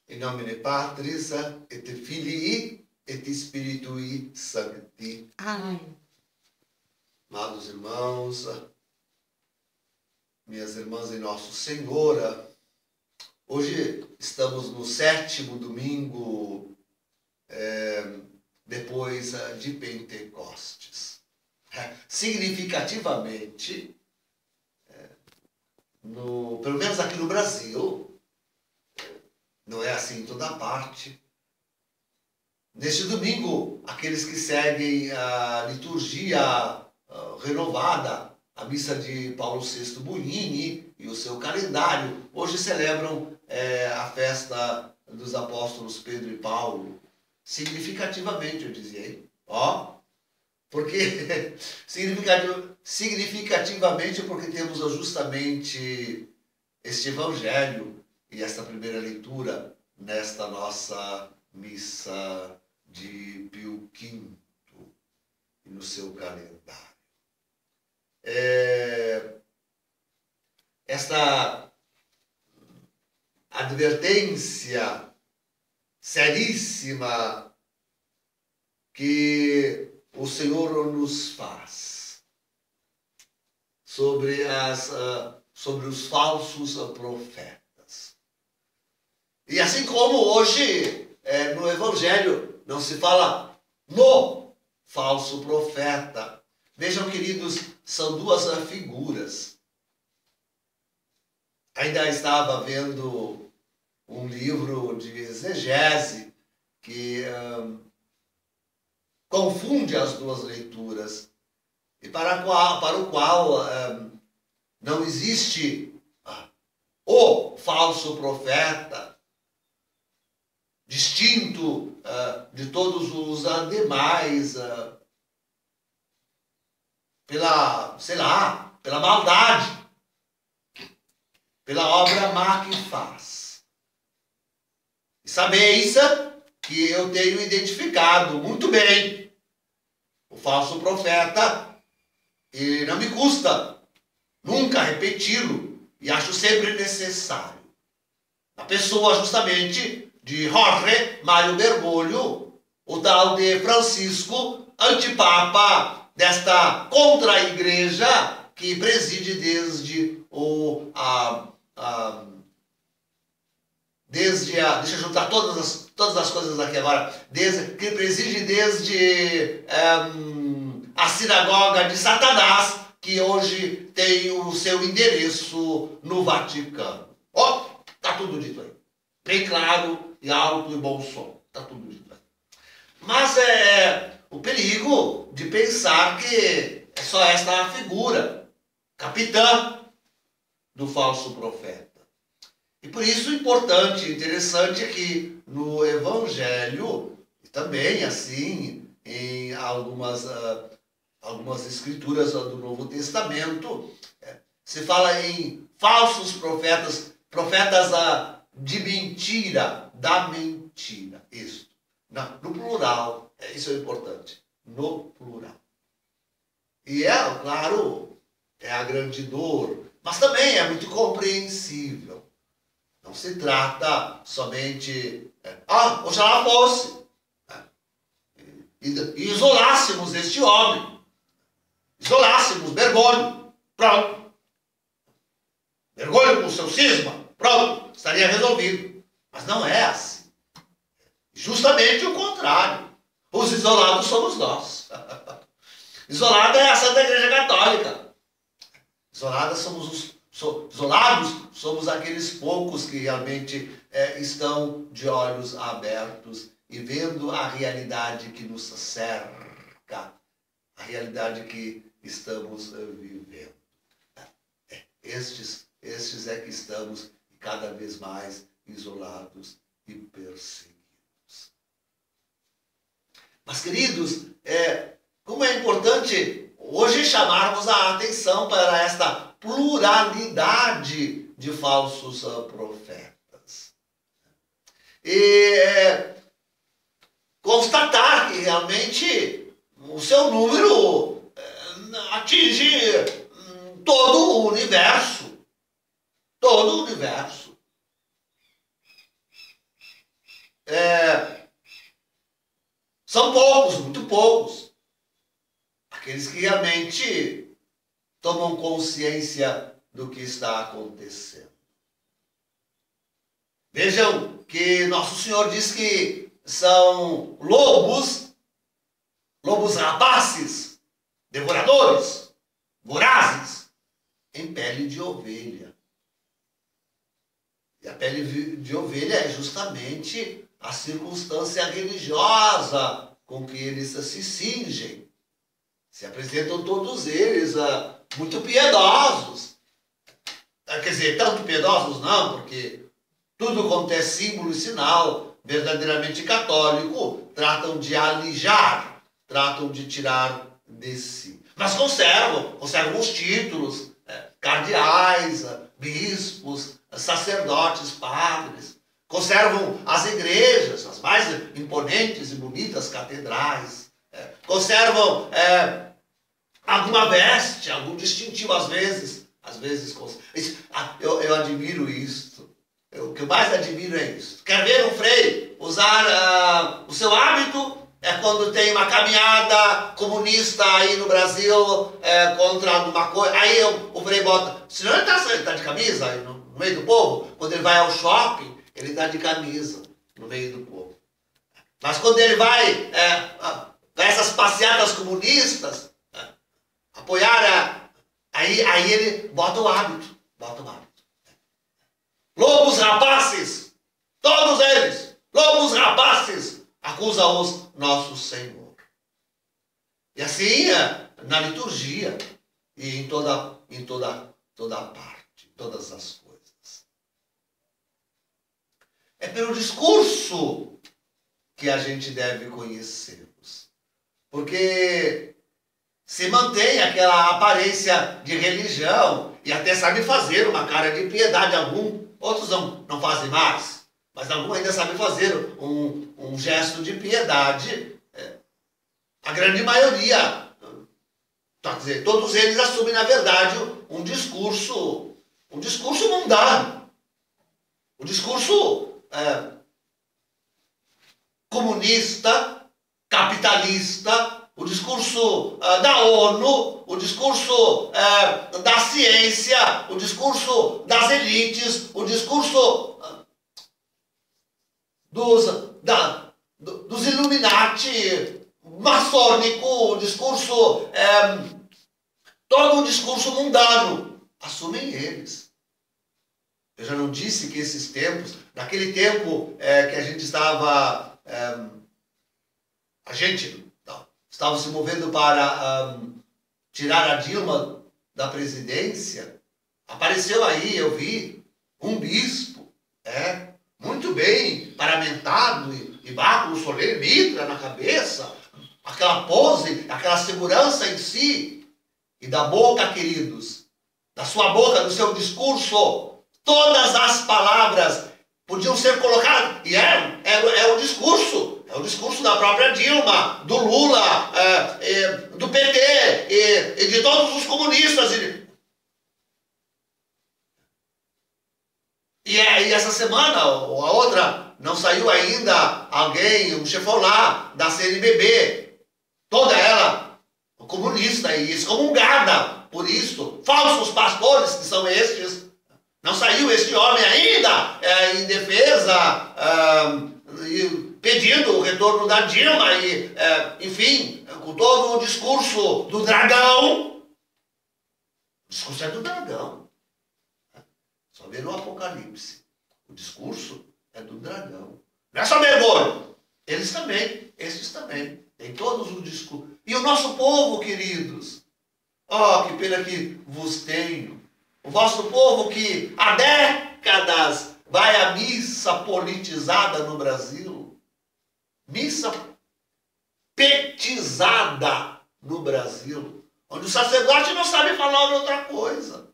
In nomine Patris et Filii et Spiritui Sancti. Amém. Amados irmãos, minhas irmãs em nosso Senhor, hoje estamos no 7º domingo depois de Pentecostes. Significativamente, pelo menos aqui no Brasil, não é assim em toda parte. Neste domingo, aqueles que seguem a liturgia renovada, a missa de Paulo VI Bugnini e o seu calendário, hoje celebram a festa dos apóstolos Pedro e Paulo. Significativamente, eu dizia, hein? Porque significativamente porque temos justamente este evangelho e esta primeira leitura nesta nossa missa de Pio V e no seu calendário. Esta advertência seríssima que o Senhor nos faz sobre os falsos profetas. E assim como hoje no Evangelho não se fala no falso profeta. Vejam, queridos, são duas figuras. Ainda estava vendo um livro de exegese que confunde as duas leituras e para o qual não existe o falso profeta distinto de todos os demais pela maldade, pela obra má que faz. E sabeis que eu tenho identificado muito bem o falso profeta e não me custa nunca repeti-lo e acho sempre necessário. A pessoa justamente de Jorge Mário Bergoglio, o tal de Francisco, antipapa desta contra-igreja que preside desde deixa eu juntar todas as coisas aqui agora, que preside desde a sinagoga de Satanás, que hoje tem o seu endereço no Vaticano. Tá tudo dito aí. Bem claro e alto e bom som. Tá tudo dito aí. Mas o perigo de pensar que é só esta a figura, capitã do falso profeta. E por isso importante, interessante que no Evangelho, e também assim em algumas escrituras do Novo Testamento, se fala em falsos profetas, profetas de mentira, da mentira. Isso. No plural, isso é importante. No plural. E claro, é a grande dor, mas também é muito compreensível. Não se trata somente... oxalá fosse. E isolássemos este homem. Isolássemos Bergoglio. Pronto. Bergoglio com seu cisma. Pronto. Estaria resolvido. Mas não é assim. Justamente o contrário. Os isolados somos nós. Isolada é a Santa Igreja Católica. Isolados somos aqueles poucos que realmente estão de olhos abertos e vendo a realidade que nos cerca, a realidade que estamos vivendo. Estes é que estamos cada vez mais isolados e perseguidos. Mas, queridos, como é importante hoje chamarmos a atenção para esta pluralidade de falsos profetas. E constatar que realmente o seu número atinge todo o universo. Todo o universo. são poucos, muito poucos, aqueles que realmente tomam consciência do que está acontecendo. Vejam que Nosso Senhor diz que são lobos rapaces, devoradores, vorazes, em pele de ovelha. E a pele de ovelha é justamente a circunstância religiosa com que eles se cingem. Se apresentam todos eles muito piedosos. Quer dizer, tanto piedosos não, porque tudo quanto é símbolo e sinal verdadeiramente católico, tratam de alijar, tratam de tirar de si. Mas conservam os títulos, cardeais, bispos, sacerdotes, padres. Conservam as igrejas, as mais imponentes e bonitas catedrais. Conservam alguma veste, algum distintivo às vezes. Eu admiro isto. O que eu mais admiro é isso. Quer ver um frei usar o seu hábito? É quando tem uma caminhada comunista aí no Brasil contra alguma coisa. Aí o frei bota. Senão ele está de camisa aí no meio do povo. Quando ele vai ao shopping, ele está de camisa no meio do povo. Mas quando ele vai essas passeatas comunistas, apoiar, aí ele bota o hábito. Lobos rapaces, todos eles, lobos rapaces, acusa-os nosso Senhor. E assim na liturgia e em toda parte, todas as coisas. É pelo discurso que a gente deve conhecê-los. Porque se mantém aquela aparência de religião e até sabe fazer uma cara de piedade algum. Outros não fazem mais, mas alguns ainda sabem fazer um gesto de piedade. A grande maioria, quer dizer, todos eles assumem, na verdade, um discurso mundano. Um discurso comunista, capitalista, o discurso da ONU, o discurso da ciência, o discurso das elites, o discurso dos Illuminati, maçônico, o discurso, todo um discurso mundano, assumem eles. Eu já não disse que esses tempos, naquele tempo que a gente estava, estava se movendo para tirar a Dilma da presidência, apareceu aí, eu vi, um bispo, muito bem paramentado, e báculo solene, mitra na cabeça, aquela pose, aquela segurança em si, e da boca, queridos, da sua boca, do seu discurso, todas as palavras podiam ser colocadas, e é o discurso. É o discurso da própria Dilma, do Lula, do PT e de todos os comunistas. E essa semana, ou a outra, não saiu ainda alguém, um chefão lá da CNBB, toda ela comunista e excomungada por isso. Falsos pastores que são estes. Não saiu este homem ainda em defesa, pedindo o retorno da Dilma e, enfim, com todo o discurso do dragão. O discurso é do dragão. Só vê no Apocalipse. O discurso é do dragão. Não é só mergulho. Esses também. Tem todos os discursos. E o nosso povo, queridos. Oh, que pena que vos tenho. O vosso povo que há décadas vai à missa politizada no Brasil. Missa petizada no Brasil. Onde o sacerdote não sabe falar outra coisa.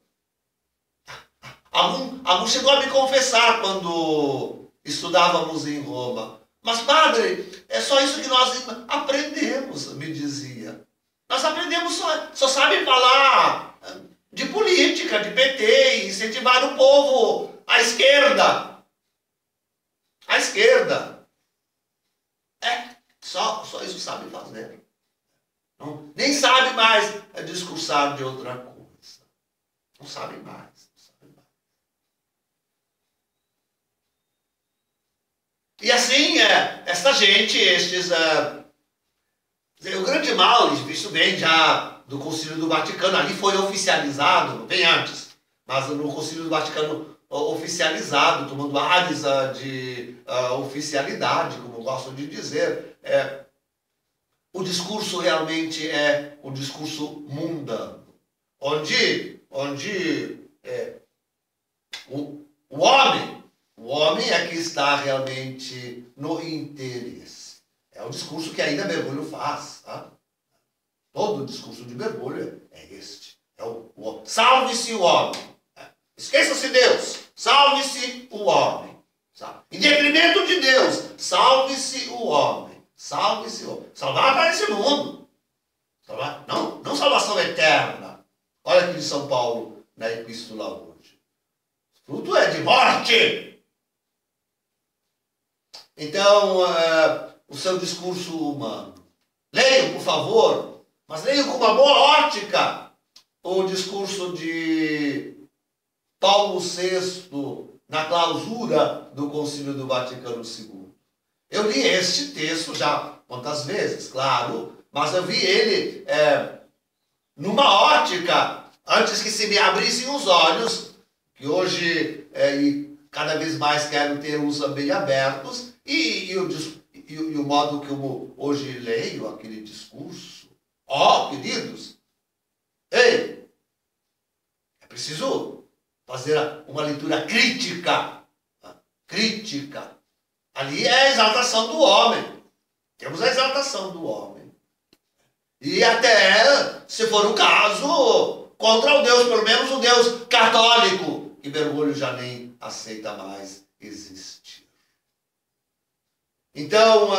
Algum chegou a me confessar quando estudávamos em Roma. Mas, padre, é só isso que nós aprendemos, me dizia. Nós aprendemos só sabe falar de política, de PT, incentivar o povo à esquerda. À esquerda. Só isso sabe fazer. Não, nem sabe mais discursar de outra coisa. Não sabe mais. E assim, esta gente, o grande mal, isso vem já do Concílio do Vaticano, ali foi oficializado, bem antes, mas no Concílio do Vaticano oficializado, tomando áreas de oficialidade, como gostam de dizer, o discurso realmente é um discurso mundano, onde o homem é que está realmente no interesse. É o discurso que ainda Bergoglio faz. Tá? Todo o discurso de Bergoglio é este. É o salve-se o homem. Esqueça-se Deus. Salve-se o homem. Sabe? Em detrimento de Deus, salve-se o homem. Salve-se o homem. Salvar para esse mundo. Salvar? Não salvação eterna. Olha aqui em São Paulo, na epístola hoje. O fruto é de morte. Então, o seu discurso humano. Leiam, por favor, mas leiam com uma boa ótica o discurso de Paulo VI na clausura do Concílio do Vaticano II. Eu li este texto já quantas vezes, claro, mas eu vi ele numa ótica, antes que se me abrissem os olhos, que hoje cada vez mais quero ter os bem abertos, e o modo que eu hoje leio aquele discurso. Queridos, é preciso fazer uma leitura crítica. Crítica. Ali é a exaltação do homem. Temos a exaltação do homem. E até, se for o caso, contra o Deus, pelo menos o Deus católico, que Bergoglio já nem aceita mais existir. Então,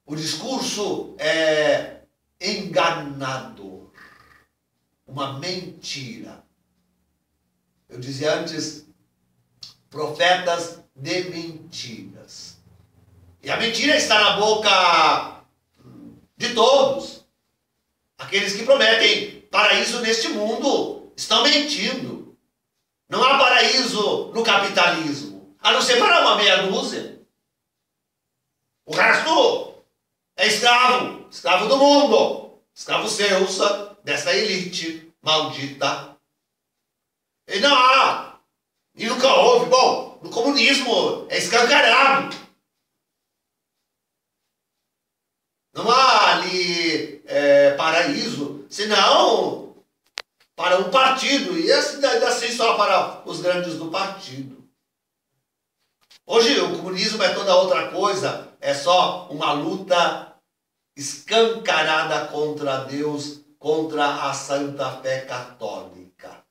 o discurso é enganador, uma mentira. Eu dizia antes, profetas de mentiras. E a mentira está na boca de todos. Aqueles que prometem paraíso neste mundo estão mentindo. Não há paraíso no capitalismo, a não ser para uma meia dúzia. O resto é escravo do mundo, escravo seus, dessa elite maldita. E não há, e nunca houve. Bom, no comunismo é escancarado. Não há ali paraíso, senão para um partido, e assim só para os grandes do partido. Hoje o comunismo é toda outra coisa, é só uma luta escancarada contra Deus, contra a santa fé católica.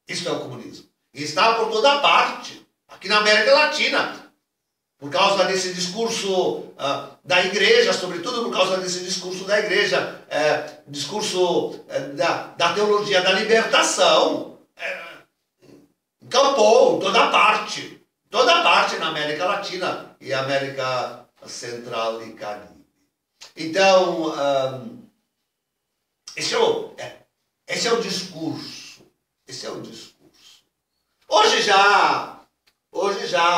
Isso é o comunismo. E está por toda parte, aqui na América Latina, por causa desse discurso da igreja, sobretudo por causa desse discurso da igreja, discurso da teologia da libertação, encampou toda parte na América Latina e América Central e Caribe. Então, esse é o discurso. Esse é o discurso. Hoje já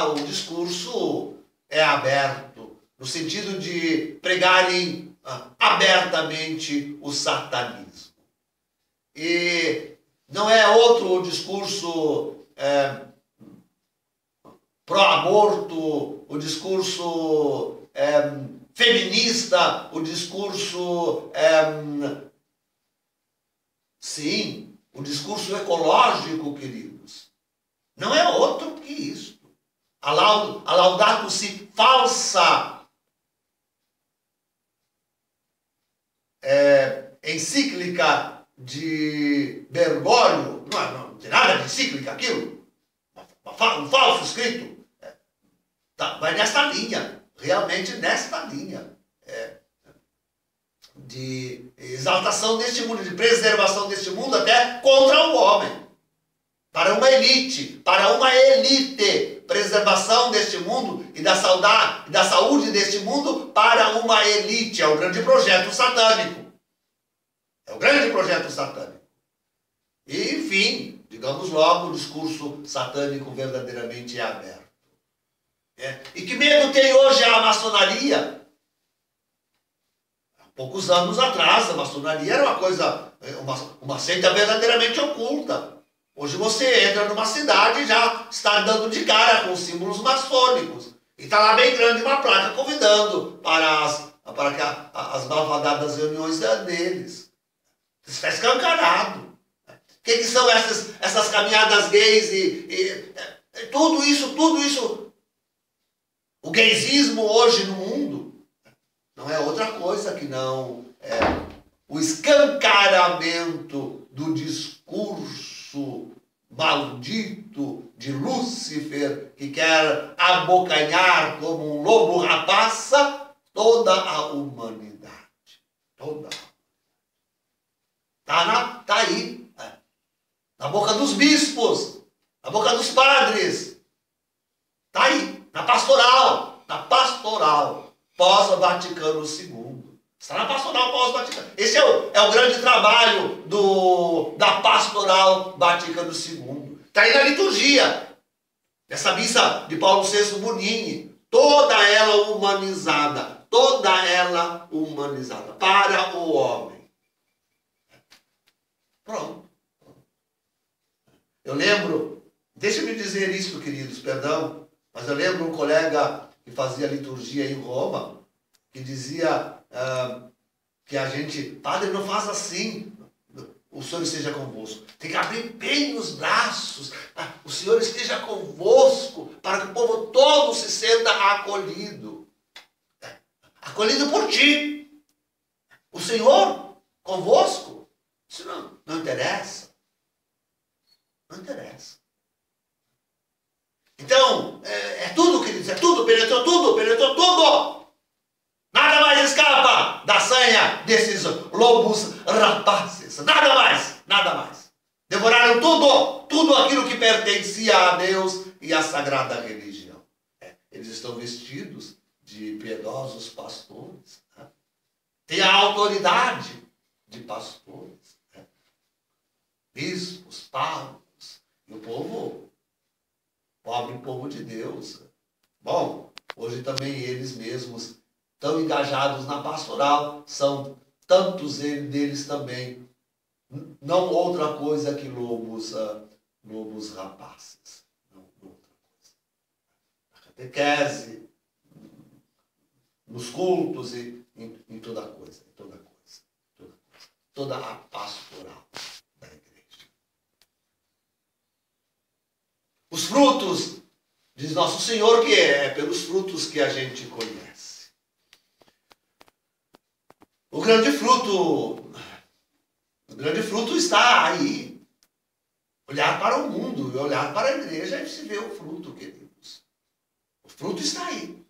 o discurso é aberto, no sentido de pregarem abertamente o satanismo. E não é outro o discurso pró-aborto, o discurso feminista, o discurso, sim, o discurso ecológico, queridos. Não é outro que isso. A Laudato Si falsa encíclica de Bergoglio, não tem nada de encíclica aquilo, um falso escrito, vai nesta linha, realmente nesta linha de exaltação deste mundo, de preservação deste mundo até contra o homem, para uma elite, para uma elite, preservação deste mundo e da saúde deste mundo para uma elite. É o grande projeto satânico. É o grande projeto satânico. E, enfim, digamos logo, o discurso satânico verdadeiramente é aberto. E que medo tem hoje a maçonaria? Há poucos anos atrás, a maçonaria era uma coisa, uma seita verdadeiramente oculta. Hoje você entra numa cidade e já está dando de cara com símbolos maçônicos. E está lá bem grande uma placa convidando para as malvadadas reuniões deles. Está escancarado. O que são essas caminhadas gays tudo isso? O gaysismo hoje no mundo não é outra coisa que não o escancaramento do discurso maldito de Lúcifer, que quer abocanhar como um lobo rapaça toda a humanidade. Tá aí, na boca dos bispos, na boca dos padres, tá aí, na pastoral, pós-Vaticano II. Está na pastoral pós-Vaticano. Esse é o grande trabalho da pastoral Vaticano II. Está aí na liturgia, essa missa de Paulo VI Bonini, toda ela humanizada para o homem. Pronto. Eu lembro, deixa-me dizer isso, queridos, perdão, mas eu lembro um colega que fazia liturgia em Roma, que dizia que a gente, padre, não faz assim, o Senhor esteja convosco. Tem que abrir bem os braços, o Senhor esteja convosco, para que o povo todo se sinta acolhido. Acolhido por ti. O Senhor convosco. Isso não interessa. Não interessa. Então, é tudo, queridos, é tudo, penetrou tudo. Nada mais escapa da sanha desses lobos rapazes. Nada mais. Devoraram tudo aquilo que pertencia a Deus e à sagrada religião. Eles estão vestidos de piedosos pastores. Têm a autoridade de pastores. Bispos, pagos. E o povo, pobre povo de Deus. Bom, hoje também eles mesmos tão engajados na pastoral, são tantos deles também, não outra coisa que lobos rapazes. Não outra coisa. A catequese, nos cultos e em toda coisa. Toda a pastoral da igreja. Os frutos, diz Nosso Senhor, que é pelos frutos que a gente conhece. O grande fruto está aí. Olhar para o mundo e olhar para a igreja e se vê o fruto, queridos. O fruto está aí.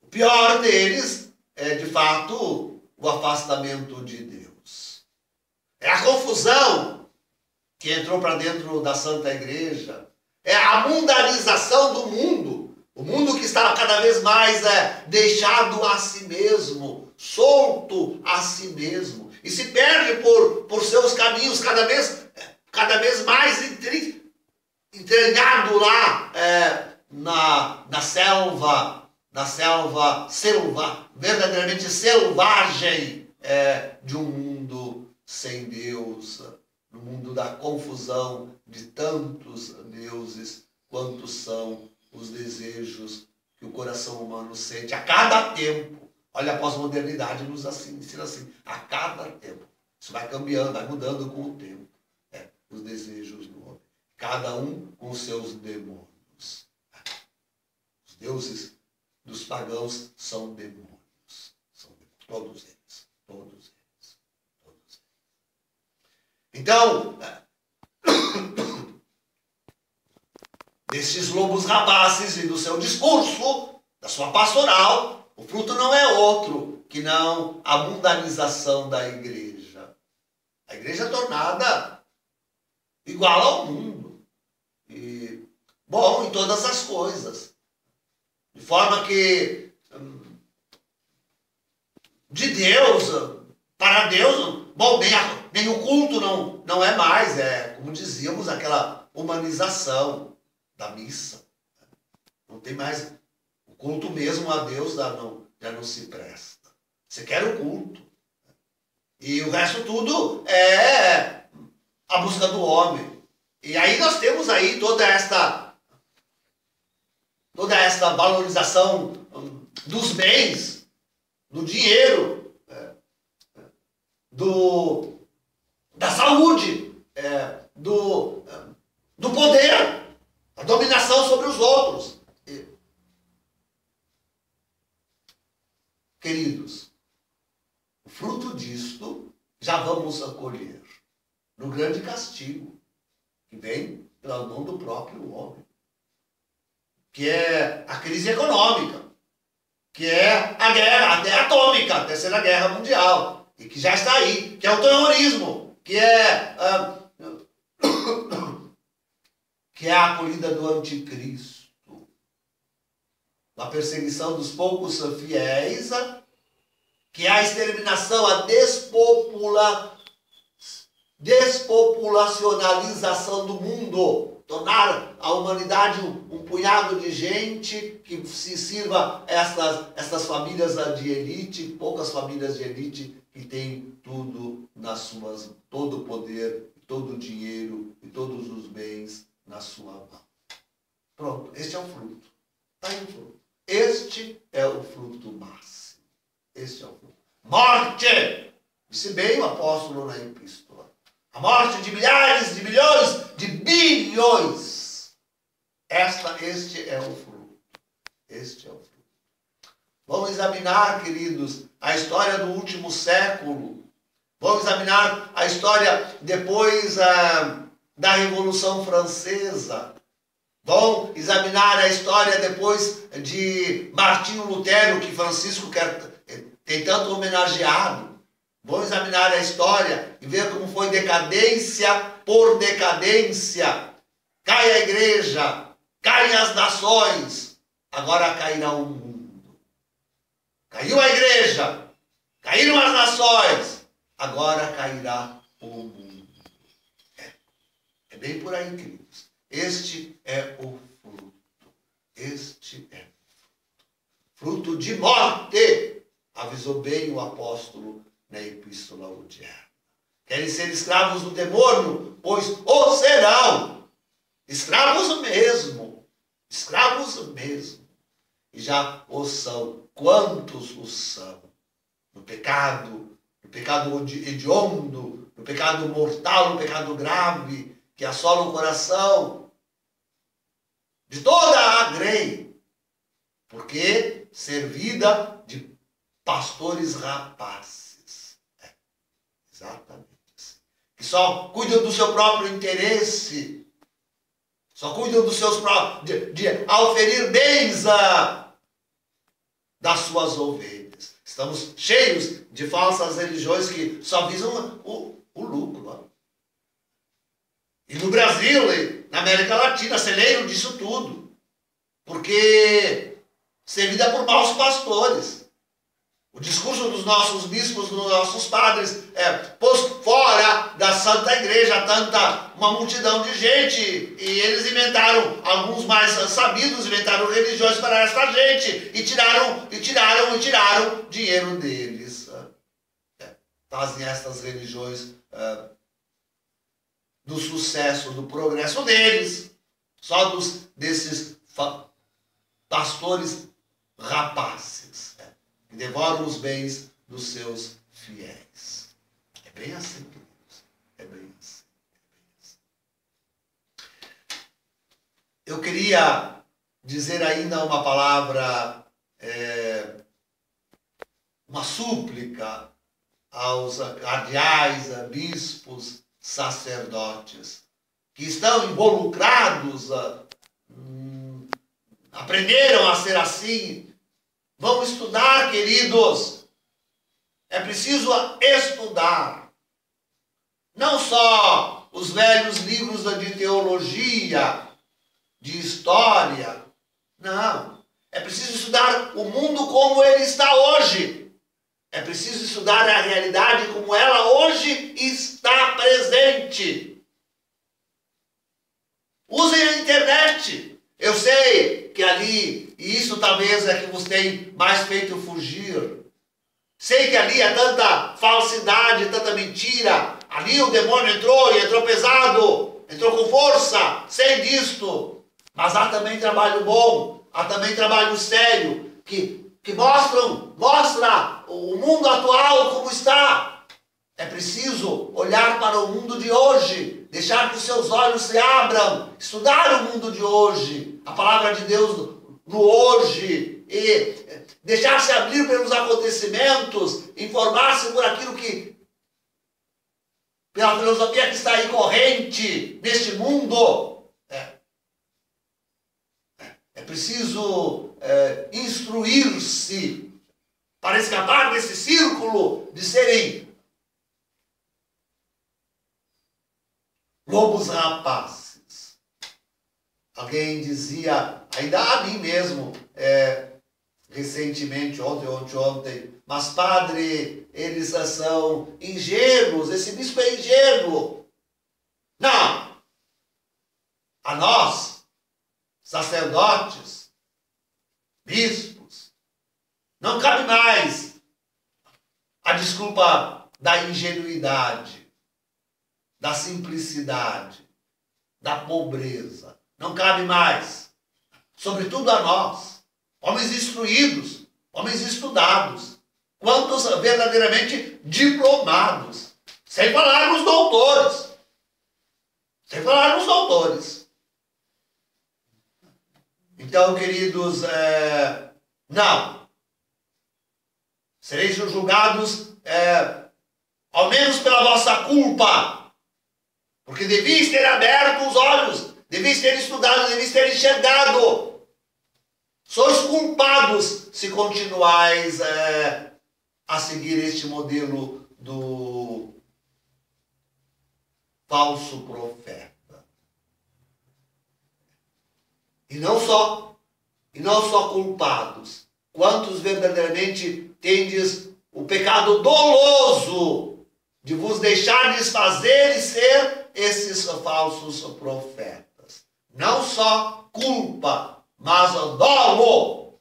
O pior deles é, de fato, o afastamento de Deus. É a confusão que entrou para dentro da Santa Igreja. É a mundanização do mundo. O mundo que está cada vez mais deixado a si mesmo, solto a si mesmo, e se perde por seus caminhos cada vez mais entranhado lá na selva verdadeiramente selvagem de um mundo sem Deus, no mundo da confusão de tantos deuses quantos são os desejos que o coração humano sente a cada tempo. Olha, a pós-modernidade nos ensina assim, a cada tempo. Isso vai cambiando, vai mudando com o tempo. Os desejos do homem. Cada um com seus demônios. Os deuses dos pagãos são demônios. Todos eles. Então, desses lobos rapazes e do seu discurso, da sua pastoral, o fruto não é outro que não a mundanização da igreja. A igreja é tornada igual ao mundo. E bom em todas as coisas. De forma que de Deus, para Deus, bom, nem o culto não é mais, como dizíamos, aquela humanização da missa. Não tem mais. O culto mesmo a Deus já não se presta. Você quer o culto. E o resto tudo é a busca do homem. E aí nós temos aí toda esta valorização dos bens, do dinheiro, da saúde, do poder, a dominação sobre os outros. Queridos, o fruto disto já vamos acolher no grande castigo que vem pela mão do próprio homem, que é a crise econômica, que é a guerra até atômica, a Terceira Guerra Mundial, e que já está aí, que é o terrorismo, que é a acolhida do anticristo, a perseguição dos poucos fiéis, que é a exterminação, a despopulacionalização do mundo, tornar a humanidade um punhado de gente que se sirva estas famílias de elite, poucas famílias de elite que têm tudo nas suas, todo o poder, todo o dinheiro e todos os bens na sua mão. Pronto, este é o fruto. Está aí o fruto. Este é o fruto máximo. Este é o fruto. Morte! Disse bem o apóstolo na epístola. A morte de milhares, de milhões, de bilhões. Este é o fruto. Este é o fruto. Vamos examinar, queridos, a história do último século. Vamos examinar a história depois da Revolução Francesa. Vamos examinar a história depois de Martinho Lutero, que Francisco tem tanto homenageado. Vamos examinar a história e ver como foi decadência por decadência. Cai a igreja, caem as nações, agora cairá o mundo. Caiu a igreja, caíram as nações, agora cairá o mundo. É bem por aí, queridos. Este é o fruto. Este é o fruto. Fruto de morte, avisou bem o apóstolo na epístola odierna. Querem ser escravos do demônio? Pois o serão. Escravos mesmo. Escravos mesmo. E já o são. Quantos os são? No pecado hediondo, no pecado mortal, no pecado grave, que assola o coração de toda a grei, porque servida de pastores rapazes. Exatamente assim. Que só cuidam do seu próprio interesse, só cuidam dos seus próprios, de auferir bens das suas ovelhas. Estamos cheios de falsas religiões que só visam o lucro. E no Brasil, e na América Latina, celeiro disso tudo. Porque servida por maus pastores. O discurso dos nossos bispos, dos nossos padres, pôs fora da Santa Igreja uma multidão de gente. E eles inventaram, alguns mais sabidos, inventaram religiões para essa gente. E tiraram dinheiro deles. Fazem estas religiões do sucesso, do progresso deles, só desses pastores rapazes, que devoram os bens dos seus fiéis. É bem assim, queridos. É bem assim. Eu queria dizer ainda uma palavra, uma súplica aos cardeais, bispos, sacerdotes que estão involucrados, aprenderam a ser assim. Vão estudar, queridos. É preciso estudar. Não só os velhos livros de teologia, de história. Não. É preciso estudar o mundo como ele está hoje. É preciso estudar a realidade como ela hoje está presente. Usem a internet. Eu sei que ali, e isso talvez é que vos tem mais feito fugir. Sei que ali é tanta falsidade, tanta mentira. Ali o demônio entrou e entrou pesado, entrou com força, sei disto. Mas há também trabalho bom, há também trabalho sério, que mostra o mundo atual como está. É preciso olhar para o mundo de hoje, deixar que os seus olhos se abram, estudar o mundo de hoje, a palavra de Deus no hoje, e deixar-se abrir pelos acontecimentos, informar-se por aquilo que, pela filosofia que está aí corrente neste mundo. É preciso instruir-se para escapar desse círculo de serem lobos rapazes. Alguém dizia, ainda a mim mesmo, recentemente, ontem, mas padre, eles são ingênuos, esse bispo é ingênuo. Não! A nós, sacerdotes, bispos, não cabe mais a desculpa da ingenuidade, da simplicidade, da pobreza. Não cabe mais. Sobretudo a nós, homens instruídos, homens estudados, quantos verdadeiramente diplomados, sem falar nos doutores. Sem falar nos doutores. Então, queridos, não. Sereis julgados, ao menos pela vossa culpa. Porque devias ter aberto os olhos, devias ter estudado, devias ter enxergado. Sois culpados se continuais a seguir este modelo do falso profeta. E não só culpados, quantos verdadeiramente tendes o pecado doloso de vos deixardes fazer e ser esses falsos profetas. Não só culpa, mas dolo.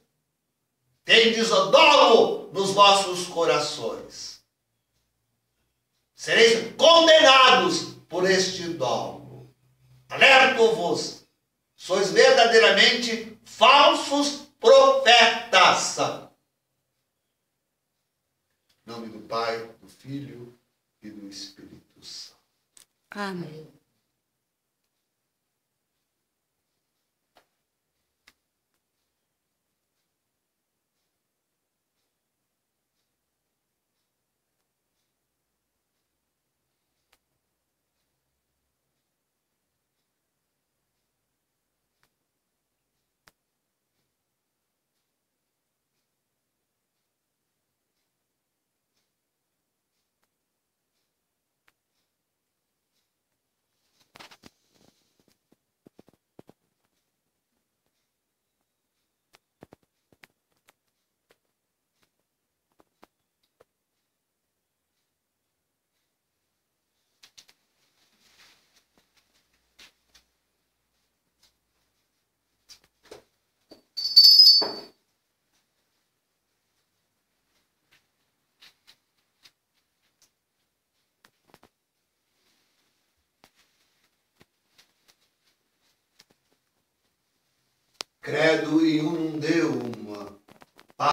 Tendes dolo nos vossos corações. Sereis condenados por este dolo. Alerto-vos. Sois verdadeiramente falsos profetas. Em nome do Pai, do Filho e do Espírito Santo. Amém. Credo in un Deum,